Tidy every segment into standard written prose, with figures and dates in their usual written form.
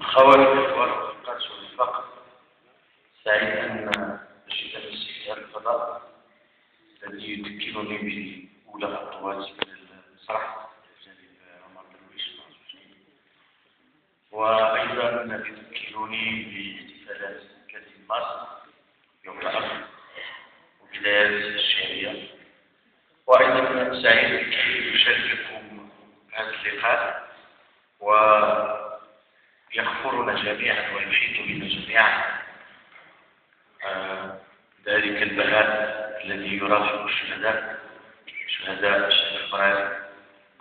خواتم الإخوة القدس والفقر سعيد أن أجد نفسي في الفضاء الذي يذكرني بأولى خطوات المسرح جانب عمر درويش، وأيضا يذكرني باحتفالات كاتب مارس يوم الأربعاء وبدايات الشهرية. وأيضا سعيد أن أشارككم هذا اللقاء ويغفرنا جميعا ويحيط بنا جميعا ذلك البلاء الذي يرافق الشهداء، شهداء الشيخ إبراهيم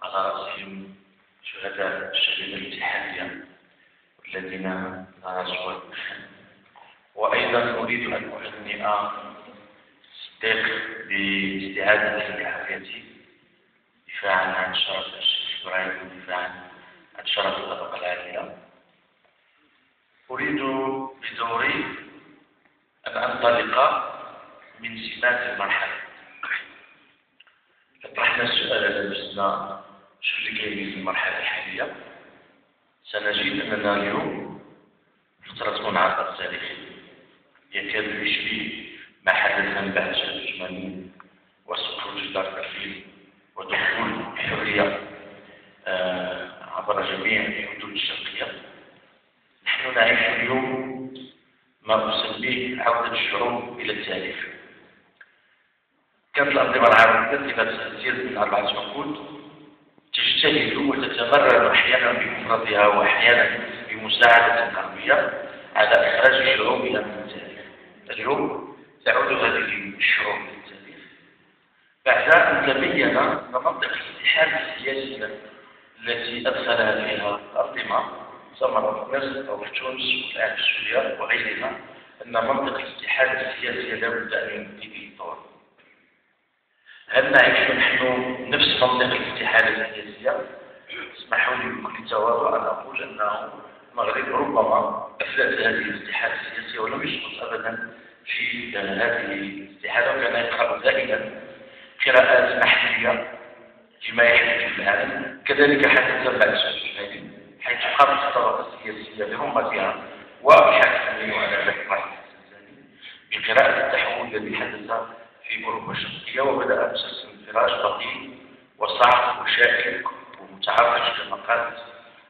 على رأسهم شهداء الشهيدة الاتحادية الذين لا صوت. وأيضا أريد أن أهنئ صديق باستعادته لعافيته دفاعا عن شرف الشيخ إبراهيم ودفاعا عن شرف الطبقة العاملة. أريد بدوري أن أنطلق من سمات المرحلة. طرحنا السؤال على نفسنا شو اللي كاين في المرحلة الحالية، سنجد أننا اليوم فترة منعطف تاريخي يكاد يشبه ما حدث من بعد شهر الجمالين وسقوط جدار برلين ودخول الحرية عبر جميع الحدود الشرقية. نحن نعيش اليوم ما أسميه عودة الشعوب إلى التاريخ. كانت الأنظمة العربية التي تسير من 4 عقود تجتهد وتتمرن أحيانا بمفردها وأحيانا بمساعدة غربية على إخراج الشعوب إلى التاريخ. اليوم تعود هذه الشعوب إلى التاريخ بعد أن تبين أن منطق الاتحاد السياسي التي أدخلها فيها الأنظمة سواء في مصر أو في تونس والآن في سوريا وغيرها أن منطق الاتحاد السياسي لابد أن ينتهي الدور. هل نعيش نحن نفس منطق الاتحاد السياسي؟ اسمحوا لي بكل تواضع أن أقول أنه المغرب ربما أفلت هذه الاتحاد السياسي ولم يسقط أبدا في هذه الاتحاد، وكان يقرأ دائما قراءات محلية فيما يحدث في العالم. كذلك حدث بعد شهر الجمالين حيث قامت الطبقة السياسية برمتها وبحثهم على ذلك الرحمة بقراءة التحول الذي حدث في أوروبا الشرقية، وبدأ مسلسل انفراج بطيء وصعب وشائك ومتعرج كما قالت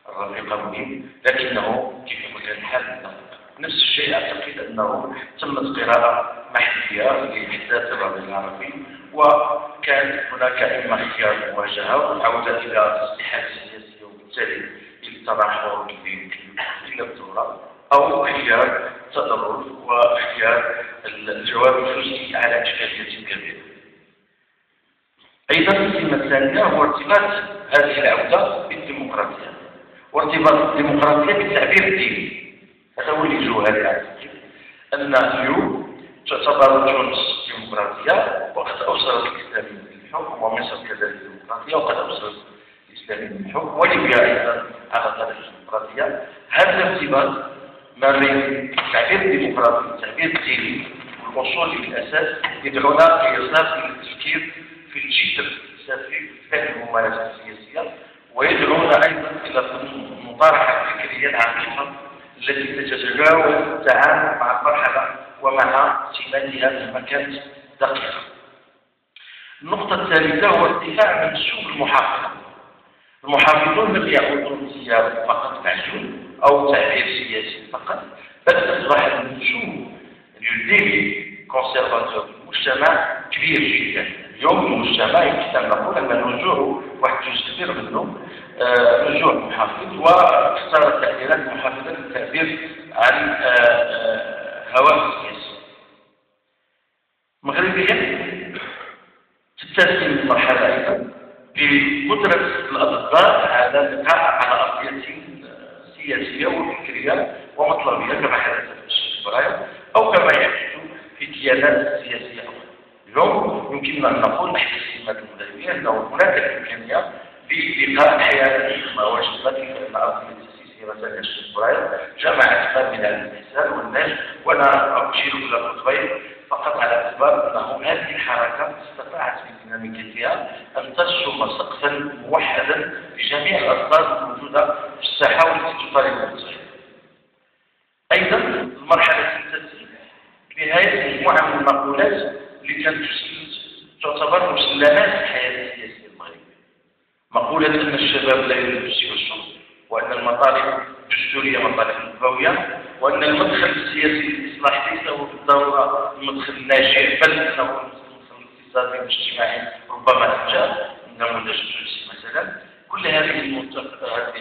الرفيقة منيب، لكنه كيف كان الحال نفس الشيء. أعتقد أنه تمت قراءة محلية لإحداث الربيع العربي، وكان هناك إما خيار المواجهة والعودة إلى الاتحاد السياسي وبالتالي إلى التناحر الذي إلى الدورة، أو خيار التضرر وخيار الجواب الجزئي على إشكالية كبيرة. أيضا القسم الثانية هو ارتباط هذه العودة بالديمقراطية وارتباط الديمقراطية بالتعبير الديني. هذا هو اللي جوهري. أعتقد أن اليوم تعتبر تونس ديمقراطية وقد أوصلت الإسلام للحكم، ومصر كذلك ديمقراطية وقد أوصلت الإسلام للحكم، وليبيا أيضا على طريق الديمقراطية. هذا الارتباط ما بين التعبير الديمقراطي والتعبير الديني والوصول للأساس يدعونا لإصلاح التفكير في الجدر الفلسفي في الممارسة السياسية، ويدعونا أيضا إلى المطارحة الفكرية العميقة التي تتجاوز التعامل مع المرحلة ومع سماتها مهما كانت دقيقة. النقطة الثالثة هو الدفاع عن سوق المحافظة. المحافظون لم يعودوا للسياسة فقط معجون أو تعبير سياسي فقط، بل أصبح المنسوب اليديني كونسيرفاتور في المجتمع كبير جدا. اليوم المجتمع يمكن أن نقول أن نزوع واحد جزء كبير منه نزوع محافظ، واختار التعبيرات المحافظة للتعبير عن هواه السياسي. مغربيا تتسم المرحلة أيضا بقدرة الأطباء على البقاء على أرضية سياسية وفكرية ومطلبية كما حدث في الشيخ إبراهيم أو كما يحدث في ديانات سياسية أخرى. اليوم يمكننا أن نقول أحد السمات المغربية أنه هناك الإمكانية للقاء أحيانا ما وجدت فإن أرضية السياسية مثلا الشيخ إبراهيم جمعت ما بين الإنسان والناس. وأنا أشير إلى قطبين فقط على اعتبار أنه هذه الحركة استطاعت بديناميكيتها أن ترسم سقفا موحدا لجميع الأطراف الموجودة في الساحة والتي تطالب بالتصحيح. أيضا المرحلة الثالثة نهاية مجموعة من المقولات اللي كانت تعتبر مسلمات الحياة السياسية المغربية. مقولة أن الشباب لا يريد السوى الشرطة، وأن المطالب الدستورية مطالب نخبوية، وأن المدخل السياسي للإصلاح ليس هو بالضرورة المدخل الناجح، بل أنه المدخل الاقتصادي والاجتماعي ربما أنجح من النموذج التونسي مثلا. كل هذه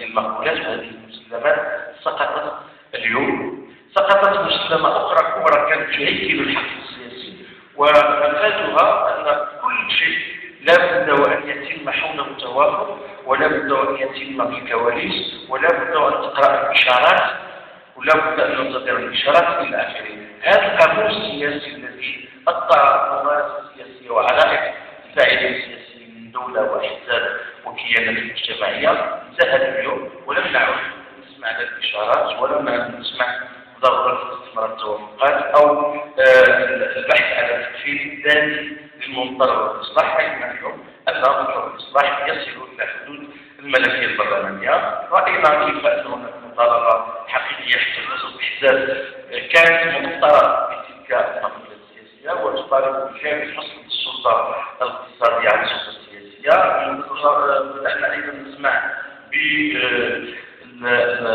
المقولات وهذه المسلمات سقطت اليوم. سقطت مسلمة أخرى كبرى كانت تهيكل الحق السياسي، ومفادها أن كل شيء لا بد وأن يتم حوله توافق، ولا بد وأن يتم في الكواليس، ولا بد وأن تقرأ الإشارات، ولا بد أن ننتظر الإشارات إلى آخره. هذا القانون السياسي الذي أثر الممارسة السياسية وعلائق الفاعلين السياسيين من دولة وأحزاب وكيانات مجتمعية انتهى اليوم، ولم نعد نسمع الإشارات، ولم نسمع ضرورة استثمار التوافقات أو البحث على التكفير الذاتي للمنطلق والإصلاح. أيضا اليوم أن مطلب الإصلاح يصل إلى حدود الملكية البرلمانية. رأينا كيف أن هناك مطالبة حقيقية حتى الأحزاب كانت مضطرة بتلك القضية السياسية وتطالب بكامل فصل السلطة الاقتصادية عن السلطة السياسية. بدأنا أيضا نسمع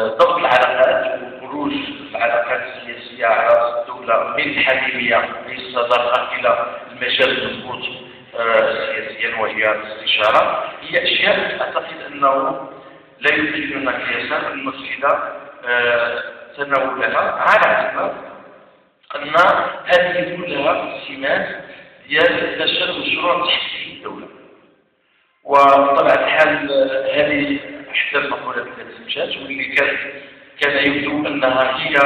ضبط العلاقات وخروج العلاقات السياسية على الدولة من الحميمية للصداقة إلى المجال المضبوط سياسيا وهي الاستشارة. هي أشياء أعتقد أنه لا يمكننا قياسا المسألة تناولها على اعتبار أن هذه كلها سمات ديال فشل مشروع تحسين الدولة. وبطبيعة الحال هذه إحدى المقولات التي مشات واللي كان يبدو أنها هي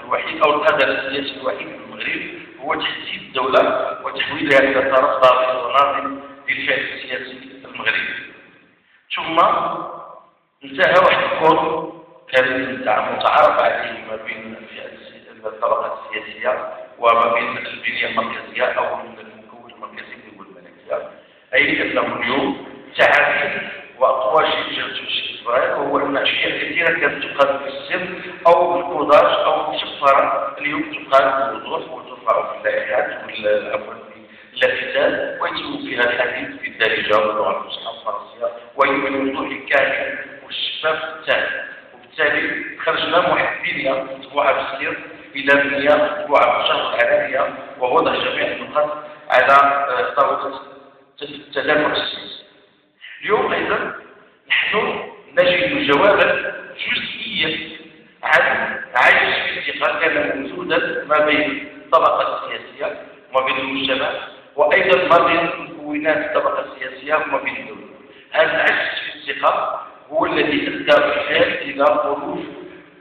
الوحيد أو القدر السياسي الوحيد في المغرب هو تحسين الدولة وتحويلها إلى طرف ضابط وناظم للفعل السياسي المغربي. ثم انتهى واحد الكون كان متعارف عليه ما بين الطبقات السياسية وما بين البنية المركزية أو المكون المركزي والملكية، أي أنه اليوم تعافي وأقوى شيء جرته الشيء فبراير هو أن أشياء كثيرة كانت تقال بالسر أو بالكوداج أو بالشفرة اليوم تقال بوضوح وترفع في اللائحات اللافتات ويتم فيها الحديث بالدارجة واللغة الفصحى الفرنسية وبالوضوح الكامل والشفاف التام. وبالتالي خرجنا محبين مطبوعة بالسر إلى بنية مطبوعة بالشهر العالمية ووضع جميع النقاط على طاولة التدافع السياسي. اليوم أيضا نحن نجد جوابا جزئيا عن عجز في الثقة كان موجودا ما بين الطبقة السياسية وما بين المجتمع وأيضا ما بين مكونات الطبقة السياسية وما بين الدولة. هذا العجز في الثقة هو الذي أدى بالفعل إلى خروج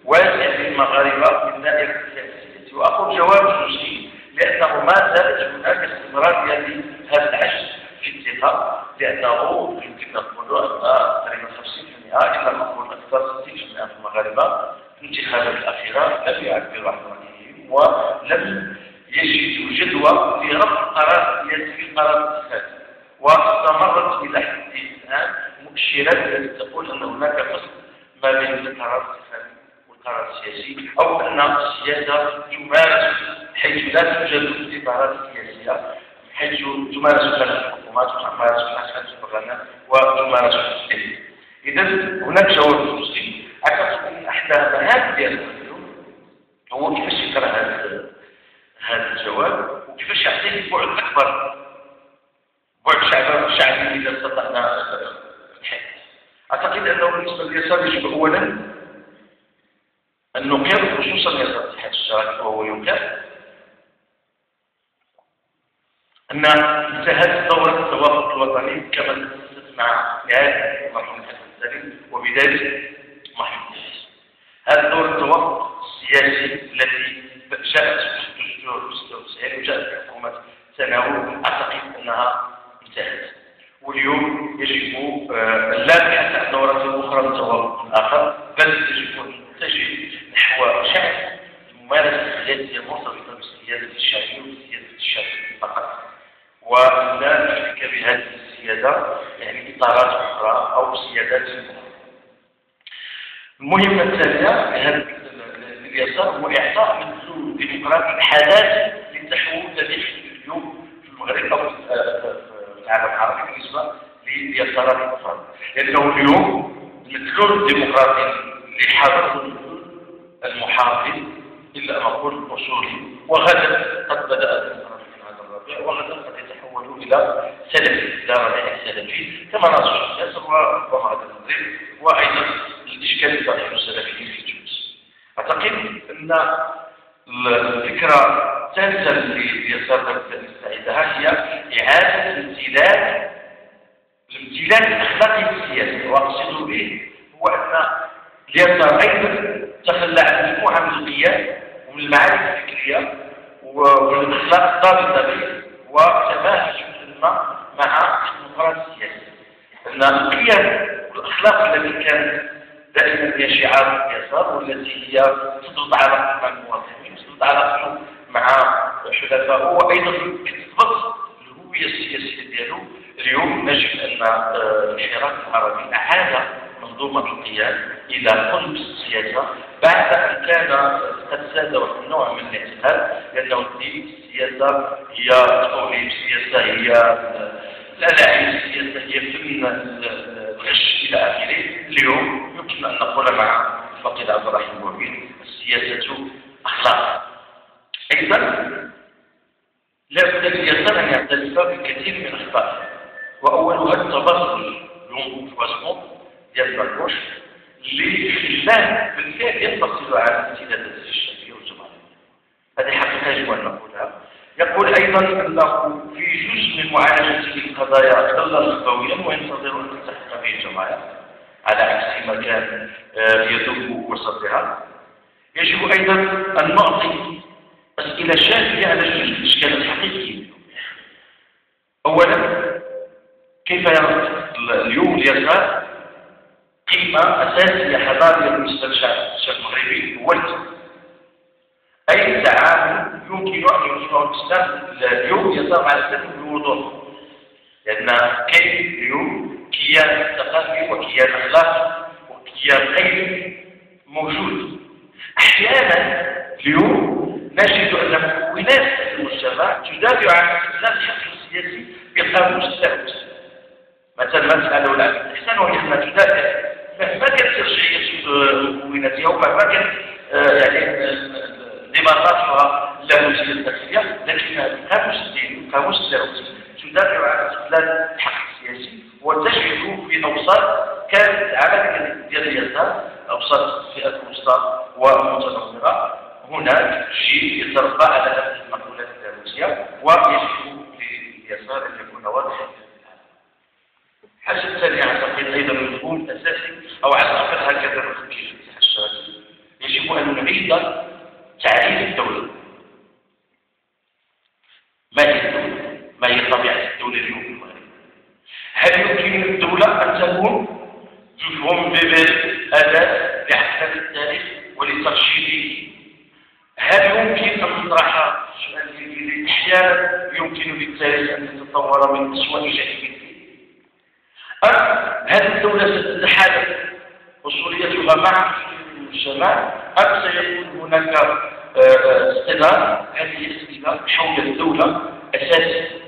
واسع للمغاربة من دائرة السياسية. وأقول جواب جزئي لأنه ما زالت هناك استمرار لهذا العجز في الثقة، لأنه يمكن نقول أن تقريبا 50% إلى نقول أكثر 60% من المغاربة في الانتخابات الأخيرة لم يعبروا عن رأيهم ولم يجدوا جدوى في رفض القرار السياسي في القرار الانتخابي. واستمرت إلى حد الآن مؤشرات التي تقول أن هناك فصل ما بين القرار الانتخابي والقرار السياسي، أو أن السياسة تمارس حيث لا توجد الاعتبارات السياسية، حيث تمارس فيها الحكومات وتمارس فيها البرلمان وتمارس فيها. إذا هناك جواب جزئي. أعتقد أن أحد المهام ديالنا اليوم هو كيفاش يقرأ هذا الجواب وكيفاش يعطيه بعد أكبر، بعد شعبي إذا استطعنا الحديث. أعتقد أنه بالنسبة لليسار يجب أولا أن نقر، خصوصا يسار الاتحاد الاشتراكي وهو يقر أن انتهت دورة التوافق الوطني كما تأسست مع نهاية مرحلة الحزب السليم وبداية مرحلة الحزب. هذا دور التوافق السياسي الذي جاءت في الدستور 96 وجاءت في حكومة تناول أعتقد أنها انتهت، واليوم يجب لا نبحث عن دورة أخرى من توافق آخر، بل يجب أن نتجه نحو شعب الممارسة السياسية مرتبطة بالسياسة الشعبية والسياسة الشعبية ولا نشرك بهذه السيادة يعني إطارات أخرى أو سيادات أخرى. المهمة الثانية لهذا اليسار هو إعطاء مدلول ديمقراطي حداثي للتحول الذي يحدث اليوم في المغرب أو في العالم العربي بالنسبة لليسارات الأخرى، لأنه اليوم المدلول الديمقراطي اللي حاضر المحافظ إلا أن أقول أصولي، وغدا قد بدأ الديمقراطي في هذا الربيع، وغدا قد يتحول إلى سلفي، إلى رجع سلفي كما نص اليسار وربما هذا النظير، وأيضا الإشكال الطريق السلفيين في تونس. أعتقد أن الفكرة الثالثة لليسار نستعيدها هي إعادة الامتلاك الأخلاقي السياسي، وأقصد به هو أن اليسار أيضا تخلى عن مجموعة من القيم ومن المعارف الفكرية ومن الأخلاق الضابطة به، وتماهج مع الديمقراطية السياسية. أن القيم والأخلاق التي كانت دائما هي شعار اليسار والتي هي تضغط على مع المواطنين، تضغط على مع حلفائه، وأيضا تضبط الهوية السياسية ديالو. اليوم نجد أن الحراك العربي أعاد منظومة القيام إلى قلب السياسة بعد أن كان قد زاد نوع من الاعتقاد، لأنه السياسة هي تقولي السياسة هي الألاعيب، السياسة هي فن الغش إلى آخره. اليوم يمكن أن نقول مع الفقيد عبد الرحيم بوعبيد السياسة أخلاق. أيضا لا بد لليسار أن يعترف بكثير من أخطائه، وأولها التبرج لونفوازمون ديال البركوش اللي خلاه بالفعل ينفصل عن الامتدادات الشعبية والجماهيرية. هذه حقيقة يجب أن نقولها. يقول أيضا أنه في جزء من معالجة القضايا ظل لغويا وينتظر أن تلتحق به الجماهير على عكس ما كان يدب وسطها. يجب أيضا أن نعطي أسئلة شافية على جزء الإشكال الحقيقي. أولا، كيف يرى اليوم اليسار قيمة أساسية حضارية بالنسبة للشعب المغربي هو الإسلام؟ أي التعامل يمكن أن يوصفه الإسلام اليوم يسار مع الإسلام بوضوح، لأن كاين اليوم كيان ثقافي وكيان أخلاقي وكيان علمي موجود. أحيانا اليوم نجد أن مكونات المجتمع تدافع عن استخدام الحق السياسي بقانون التلوث. مثلا مسألة ولا الإحسان وهي تدافع مهما كانت ترجعية مكوناتها ومهما كانت يعني ديمقراطية اللاهوتية الداخلية، لكن قاموس اللاهوتي تدافع عن استقلال الحق السياسي وتجد في أوساط كانت على ديال اليسار، أوساط الفئات الوسطى والمتنورة، هناك شيء يتربى على هذه المقولات اللاهوتية، ويجب لليسار أن يكون واضحا. الحاجة الثانية أعتقد أيضا المفهوم الأساسي أو على الأقل هكذا نخرج في الشرعي، يجب أن نعيد تعريف الدولة. ما هي الدولة؟ ما هي طبيعة الدولة اليوم في المغرب؟ هل يمكن الدولة أن تكون مفهوم أداة لعقد التاريخ ولترشيده؟ هل يمكن أن نطرح سؤال أحيانا يمكن للتاريخ أن تتطور من أسوأ جانبه؟ هل الدولة ستتحالف أصوليتها مع المجتمع أم سيكون هناك اصطدام؟ هذه الاصطدام حول الدولة أساسي.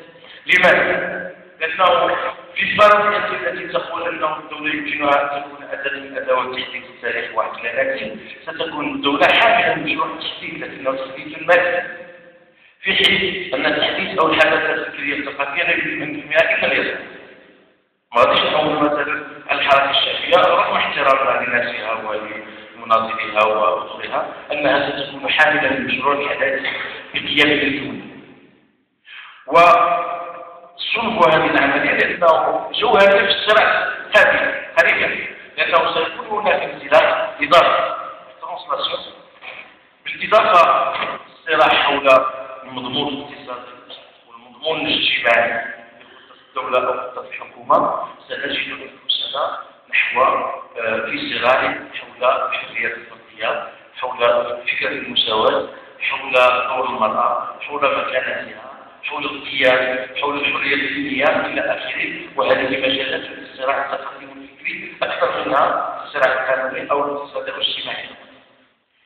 لماذا؟ لأنه في الفرضية التي تقول أنه الدولة يمكنها أن تكون أداة من أدوات تحديث التاريخ وعقلاناته، ستكون الدولة حاملة مشروع التحديث لكنه تحديث مادي، في حين أن التحديث أو الحداثة الفكرية الثقافية لا يمكن أن يفهمها إلا اليسار. ما غاديش نقول مثلا الحركة الشعبية رغم احترامها لناسها ولمناضليها وأطرها أنها ستكون حاملة لمشروع الحداثة بقيام الدولة. وصلب هذه العملية لأنه جوهر في الصراع هذه حقيقة، لأنه سيكون هناك انزلاق إضافي ترانسلاسيون، بالإضافة الصراع حول المضمون الاقتصادي والمضمون الاجتماعي الدولة أو خطة الحكومة. سنجد أنفسنا نحو في صراع حول الحرية الفردية، حول فكرة المساواة، حول دور المرأة، حول مكانتها، حول القيام، حول الحرية الدينية إلى آخره. وهذه مجالات للصراع التقدم الفكري أكثر منها الصراع القانوني أو الاقتصادي أو الاجتماعي.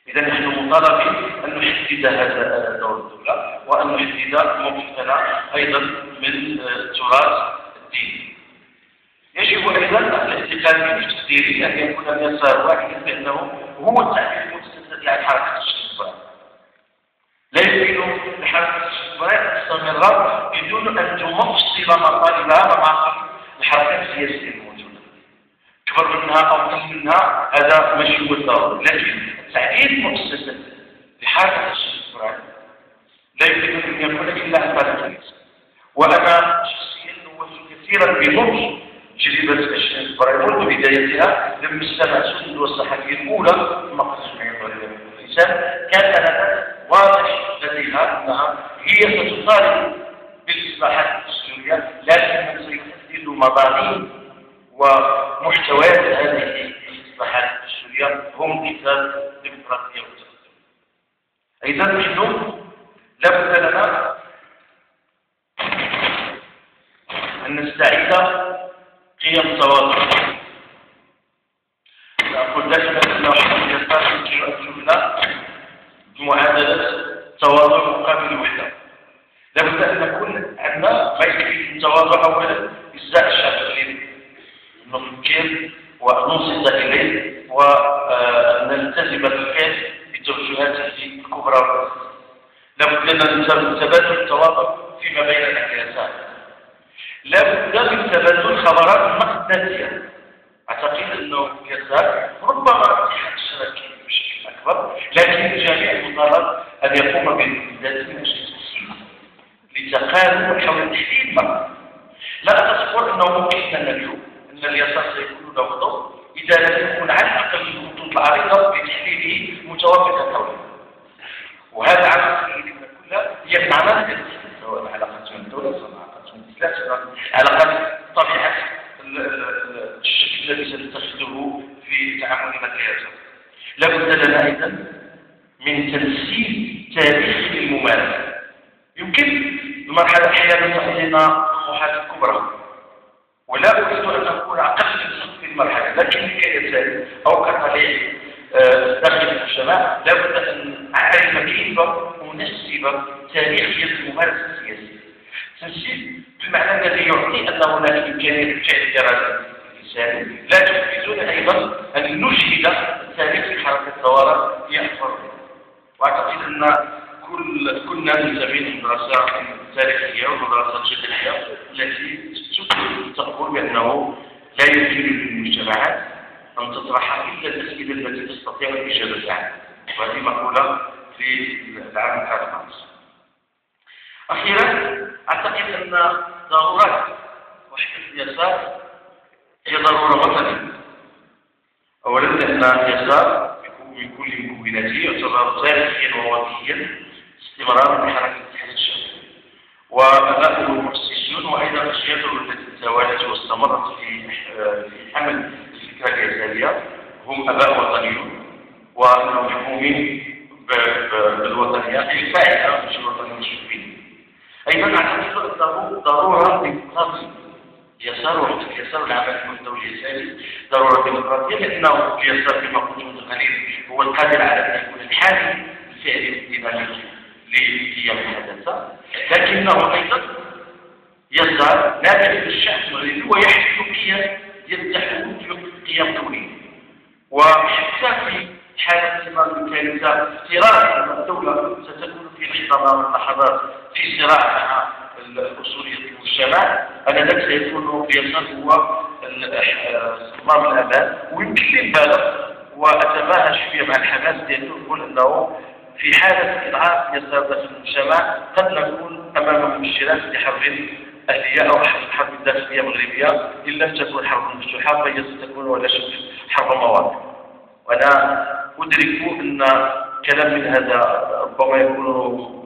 إذا نحن مطالبين أن نحدد هذا دور الدولة وأن نحدد موقفنا أيضا من التراث الديني. يجب أيضا الاعتقاد بالتقدير أن يكون اليسار واحدا بأنه هو التعبير المتسلسل عن حركة الشباب. لا يمكن لحركة الشباب أن تستمر بدون أن تمفصل مطالبها مع الحركات السياسية الموجودة. كبر منها أو قل منها هذا ماشي هو الضروري، لكن التعبير المتسلسل لحركة الشباب لا يمكن أن يكون إلا عن طريق اليسار. وأنا شخصيا نوجه كثيرا بضبط جريمة الشباب منذ بدايتها لما استمعت الندوة الصحفية الأولى في مقر الجمعية الدولية لحقوق الإنسان. كان هذا واضح لديها أنها هي ستطالب بالإصلاحات الدستورية، لكن سيحدد مضامين ومحتويات هذه الإصلاحات الدستورية هم كتاب الديمقراطية والتقدم. أيضا نحن لابد لنا أن نستعيد قيم التواضع. نقول دائما أنه اليسار يمكن أن تبنى بمعادلة التواضع مقابل الوحدة. لابد أن نكون عندنا ما يكفي التواضع أولا إزاء الشعب الذي نفكر وننصت إليه ونلتزم بالفعل بتوجهاته الكبرى. لابد من تبادل التواضع فيما بين اليسار. لابد من تبادل خبرات مقدسية. أعتقد أنه اليسار ربما اتحاد الشراكة بشكل أكبر، لكن الجميع مطالب أن يقوم بالذات من أجل لتقارب حول تحديد مرة. لا أتصور أنه ممكن أن اليوم أن اليسار سيكون له دور إذا لم يكن على الأقل الخطوط العريضة لتحديده متوافقة حوله. وهذا على سبيل كلها هي معنى سواء العلاقات من الدولة سواء العلاقات من الإسلام، علاقات طبيعة الشكل الذي سنتخذه في تعاملنا مع اليسار. لابد لنا أيضا من تنسيق تاريخي للممارسة. يمكن المرحلة أحيانا تعطينا طموحات كبرى، ولا أريد أن أكون أقل من سقف المرحلة، لكن كيساري أو كطليع داخل المجتمع لابد أن أعرف كيف أنسب تاريخية الممارسة السياسية. تنسيب بالمعنى الذي يعطي أن هناك إمكانية لفعل الإرادة الإنساني، لا تفيدنا أيضا أن نجهد التاريخ في حركة الثورة يأثر. وأعتقد أن كنا ننتمي للمدرسة التاريخية والمدرسة الجدلية التي تقول بأنه لا يمكن للمجتمعات أن تطرح إلا الأسئلة التي تستطيع الإجابة عنها. وهذه مقولة في العام الخامس. أخيرا أعتقد أن ضرورات وحدة اليسار هي ضرورة وطنية. أولا لأن اليسار من كل مكوناته يعتبر تاريخيا ووطنيا استمرارا بحركة الاتحاد الشعبي، وأبناؤه المؤسسون وأيضا أجياله التي توالت واستمرت في حمل الفكرة اليسارية هم آباء وطنيون ومحكومين بالوطنية الفائدة مش الوطنية المشرفين. أيضا أعتقد أنه ضرورة ديمقراطية. اليسار العمل الدولي اليساري ضرورة ديمقراطية، لأنه اليسار كما قلت منذ قليل هو القادر على أن يكون الحامي الفعلي الديناميكي لقيم الحداثة، لكنه أيضا يسار لا يمثل الشعب المغربي ويحمل قيم تحول قيم كونية. وحتى في حالة استمرار الكارثة افتراض أن الدولة ستكون في لحظة من اللحظات في صراع مع الأصولية المجتمع، أنذاك سيكون اليسار هو صمام الأمان. ويمكن لي نبالغ وأتماهى شوية مع الحماس ديالو نقول أنه في حالة إضعاف اليسار داخل المجتمع قد نكون أمام مؤشرات لحرب أهلية أو حرب داخلية مغربية، إن لم تكن حرب مفتوحة فهي ستكون ولا شك حرب مواطن. وأنا أدرك أن كلام من هذا ربما يكون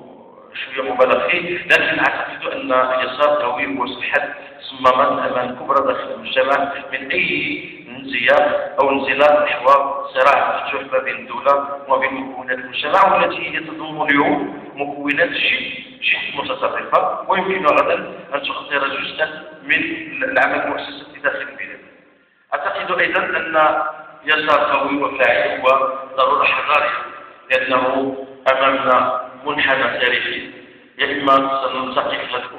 شوية مبالغ فيه، لكن أعتقد أن اليسار قوي وصحة صمامات أمان كبرى داخل المجتمع من أي انزياء أو انزلاق نحو صراع مفتوح ما بين الدولة وما بين مكونات المجتمع، والتي هي تضم اليوم مكونات شبه جهة متطرفة، ويمكن غدا أن تؤثر جزءا من العمل المؤسسي داخل البلاد. أعتقد أيضا أن يسار قوي وفاعل هو ضرورة حضارية، لأنه أمامنا منحنى تاريخي، يا إما سنلتقي في الأفق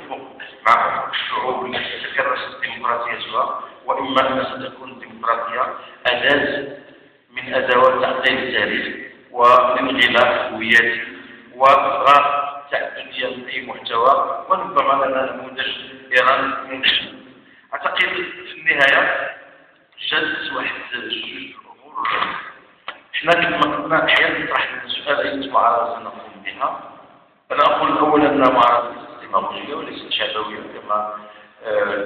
مع الشعوب التي تكرست ديمقراطيتها، وإما أن ستكون الديمقراطية أداة من أدوات تعطيل التاريخ والانغلاق الهوياتي وإفراغ تعددية من أي محتوى، وربما لنا نموذج إيران منشئ. أعتقد في النهاية جالس واحد جوج الأمور. حنا كما قلنا أحيانا يطرح لنا سؤال أي معارضة سنقوم بها. أنا أقول أولا أنها معارضة ديمقراطية وليست شعبوية كما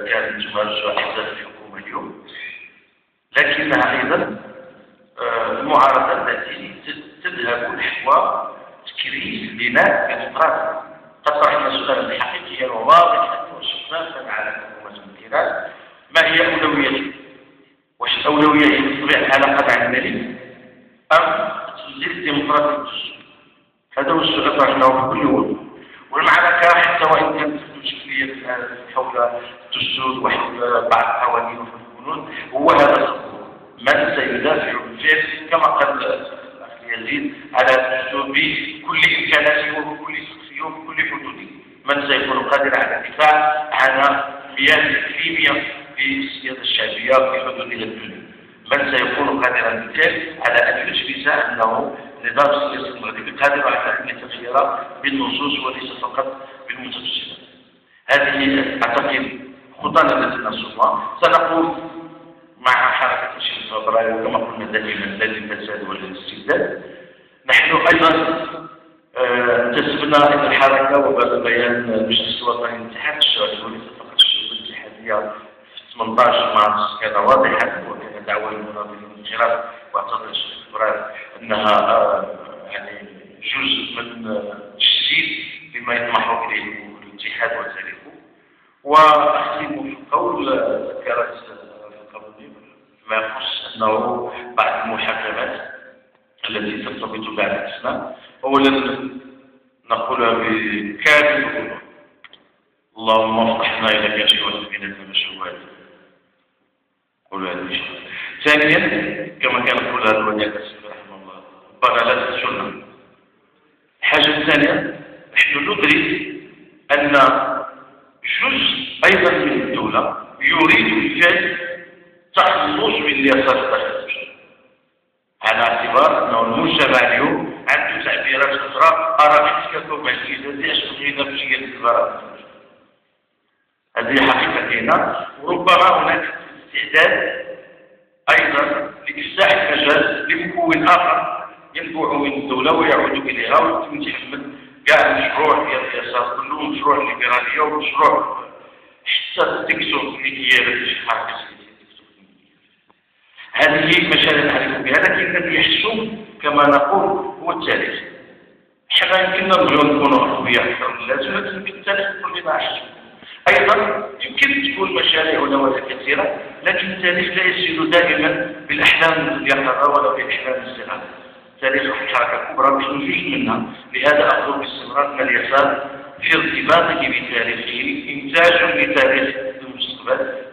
كانت تمارس أحزاب الحكومة اليوم، لكنها أيضا المعارضة التي تذهب نحو تكريس بناء ديمقراطي. تطرحنا سؤالا حقيقيا وواضحا وشفافا على حكومة الإيران: ما هي أولويتك؟ واش الأولوية هي تطبيع العلاقات مع الملك أم تسجيل الديمقراطية؟ هذا هو السؤال طرحناه في كل وقت. والمعركة حتى وإن كانت مشكلية حول الدستور وحول بعض القوانين وحول القانون، هو هذا الخطوة: من سيدافع بالفعل كما قال الأخ يزيد على الدستور بكل إمكاناته وبكل سقفه وبكل حدوده؟ من سيكون قادرا على الدفاع عن مياه الإقليمية بالسيادة الشعبية في حدودها الدولية؟ من سيكون قادرا بالفعل على أن يثبت أنه النظام السياسي المغربي قادر على أن يتغير بالنصوص وليس فقط بالمتفصلات؟ هذه أعتقد خطانا التي نرسمها. سنقوم مع حركة 20 فبراير كما قلنا دائما لا للفساد ولا للاستبداد. نحن أيضا انتسبنا إلى الحركة وبعد بيان المجلس الوطني للاتحاد الشعبي وليس فقط الشعوب الاتحادية في 18 مارس كان واضحا، وكان دعوة للمناضلين للانخراط واعتقد 20 فبراير أنها يعني جزء من التجديد بما يطمح إليه الاتحاد وتاريخه. وأختم في القول ذكرت ما يخص أنه بعض المحاكمات التي ترتبط بعد الإسلام أولا نقولها بكامل الوضوح: اللهم افتحنا إلى كاشف وسكينة المشروعات. قولوا هذه الشيء. ثانيا كما كان يقولها الولي رحمه الله: ربنا لا تسجننا. الحاجة الثانية: نحن ندرك أن جزء أيضا من الدولة يريد بالفعل تخلص من اليسار التخلص، على اعتبار أنه المجتمع اليوم عنده تعبيرات أخرى: أراغيث ككوب الكيزة أشبهنا بشيء الكبار. هذه حقيقة كاينة، وربما هناك استعداد أيضا لإفساح المجال لمكون آخر ينبع من الدولة ويعود إليها ويتم تحمل كاع المشروع ديال اليسار كله، مشروع الليبرالية ومشروع حتى تكسر الملكية التي في حركة السياسية. هذه مشاهد نعرف بها، لكن الذي يحسم كما نقول هو التاريخ. حنا يمكننا نكونوا أقوياء أكثر من اللازم، لكن بالتاريخ كلنا عشنا. أيضا يمكن تكون مشاريع ونوافذ كثيرة، لكن التاريخ لا يسير دائما بالأحلام اليقظة ولا بالأحلام الصغار. تاريخ الحركة الكبرى نحن جزء منها، لهذا أقول باستمرار أن اليسار في ارتباطه بتاريخه إنتاج لتاريخ المستقبل.